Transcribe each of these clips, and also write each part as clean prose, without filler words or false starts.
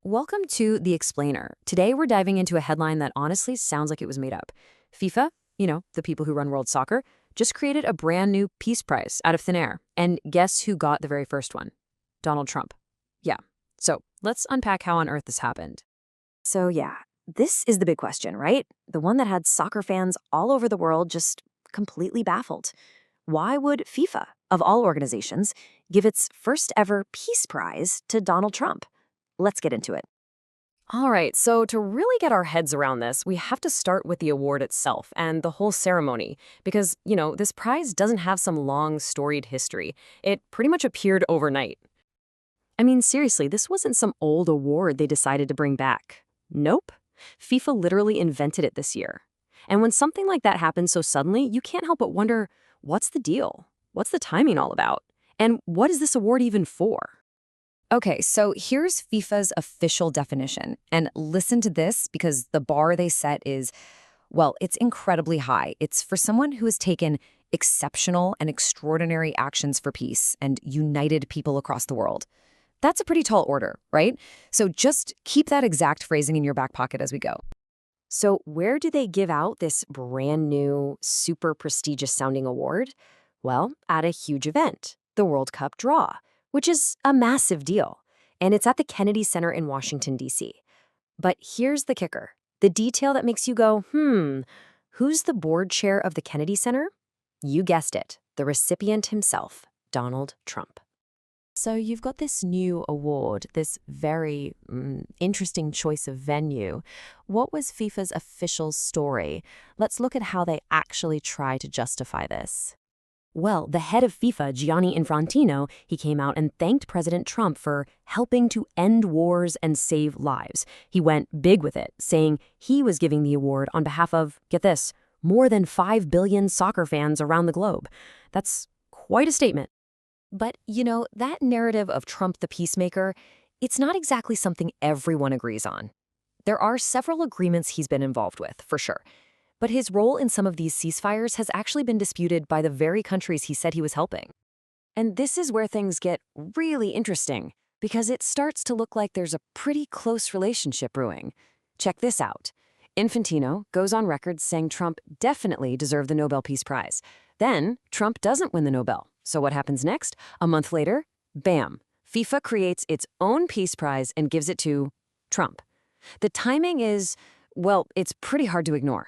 Welcome to The Explainer. Today we're diving into a headline that honestly sounds like it was made up. FIFA, the people who run world soccer, just created a brand new Peace Prize out of thin air. And guess who got the very first one? Donald Trump. Yeah. So let's unpack how on earth this happened. So yeah, this is the big question, right? The one that had soccer fans all over the world just completely baffled. Why would FIFA, of all organizations, give its first ever Peace Prize to Donald Trump? Let's get into it. All right, so to really get our heads around this, we have to start with the award itself and the whole ceremony. Because, this prize doesn't have some long, storied history. It pretty much appeared overnight. I mean, seriously, this wasn't some old award they decided to bring back. Nope. FIFA literally invented it this year. And when something like that happens so suddenly, you can't help but wonder, what's the deal? What's the timing all about? And what is this award even for? Okay, so here's FIFA's official definition. And listen to this because the bar they set is, well, it's incredibly high. It's for someone who has taken exceptional and extraordinary actions for peace and united people across the world. That's a pretty tall order, right? So just keep that exact phrasing in your back pocket as we go. So where do they give out this brand new, super prestigious sounding award? Well, at a huge event, the World Cup draw, which is a massive deal. And it's at the Kennedy Center in Washington, D.C. But here's the kicker. The detail that makes you go, who's the board chair of the Kennedy Center? You guessed it, the recipient himself, Donald Trump. So you've got this new award, this very interesting choice of venue. What was FIFA's official story? Let's look at how they actually try to justify this. Well, the head of FIFA, Gianni Infantino, he came out and thanked President Trump for helping to end wars and save lives. He went big with it, saying he was giving the award on behalf of, get this, more than 5 billion soccer fans around the globe. That's quite a statement. But, that narrative of Trump the peacemaker, it's not exactly something everyone agrees on. There are several agreements he's been involved with, for sure. But his role in some of these ceasefires has actually been disputed by the very countries he said he was helping. And this is where things get really interesting, because it starts to look like there's a pretty close relationship brewing. Check this out. Infantino goes on record saying Trump definitely deserved the Nobel Peace Prize. Then Trump doesn't win the Nobel. So what happens next? A month later, bam, FIFA creates its own Peace Prize and gives it to Trump. The timing is, well, it's pretty hard to ignore.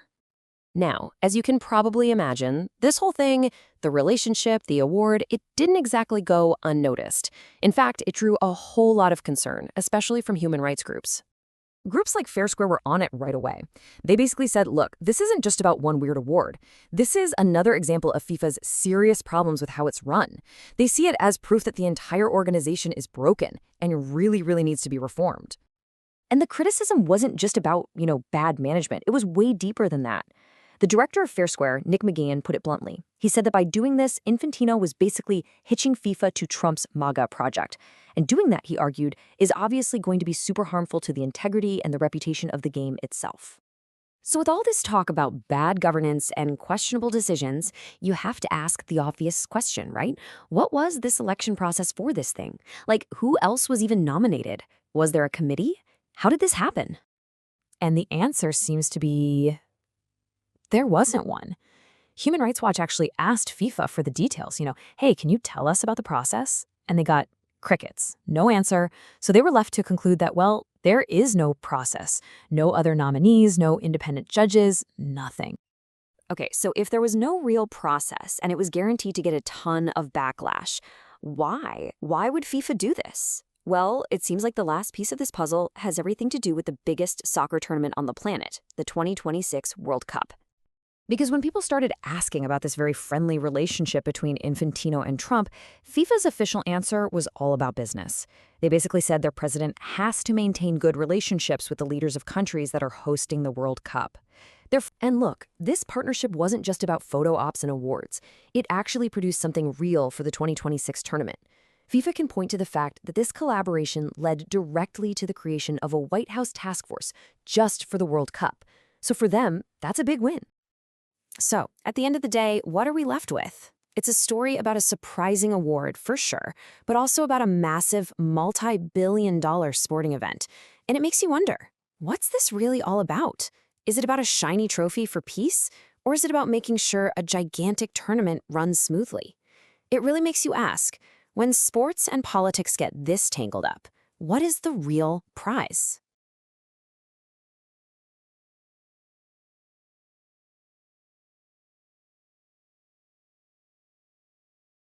Now, as you can probably imagine, this whole thing, the relationship, the award, it didn't exactly go unnoticed. In fact, it drew a whole lot of concern, especially from human rights groups. Groups like Fair Square were on it right away. They basically said, look, this isn't just about one weird award. This is another example of FIFA's serious problems with how it's run. They see it as proof that the entire organization is broken and really, really needs to be reformed. And the criticism wasn't just about, bad management. It was way deeper than that. The director of Fair Square, Nick McGeehan, put it bluntly. He said that by doing this, Infantino was basically hitching FIFA to Trump's MAGA project. And doing that, he argued, is obviously going to be super harmful to the integrity and the reputation of the game itself. So with all this talk about bad governance and questionable decisions, you have to ask the obvious question, right? What was this election process for this thing? Like, who else was even nominated? Was there a committee? How did this happen? And the answer seems to be there wasn't one. Human Rights Watch actually asked FIFA for the details, hey, can you tell us about the process? And they got crickets, no answer. So they were left to conclude that, well, there is no process, no other nominees, no independent judges, nothing. Okay, so if there was no real process and it was guaranteed to get a ton of backlash, why? Why would FIFA do this? Well, it seems like the last piece of this puzzle has everything to do with the biggest soccer tournament on the planet, the 2026 World Cup. Because when people started asking about this very friendly relationship between Infantino and Trump, FIFA's official answer was all about business. They basically said their president has to maintain good relationships with the leaders of countries that are hosting the World Cup. And look, this partnership wasn't just about photo ops and awards. It actually produced something real for the 2026 tournament. FIFA can point to the fact that this collaboration led directly to the creation of a White House task force just for the World Cup. So for them, that's a big win. So, at the end of the day, what are we left with? It's a story about a surprising award, for sure, but also about a massive, multi-billion-dollar sporting event. And it makes you wonder, what's this really all about? Is it about a shiny trophy for peace? Or is it about making sure a gigantic tournament runs smoothly? It really makes you ask, when sports and politics get this tangled up, what is the real prize?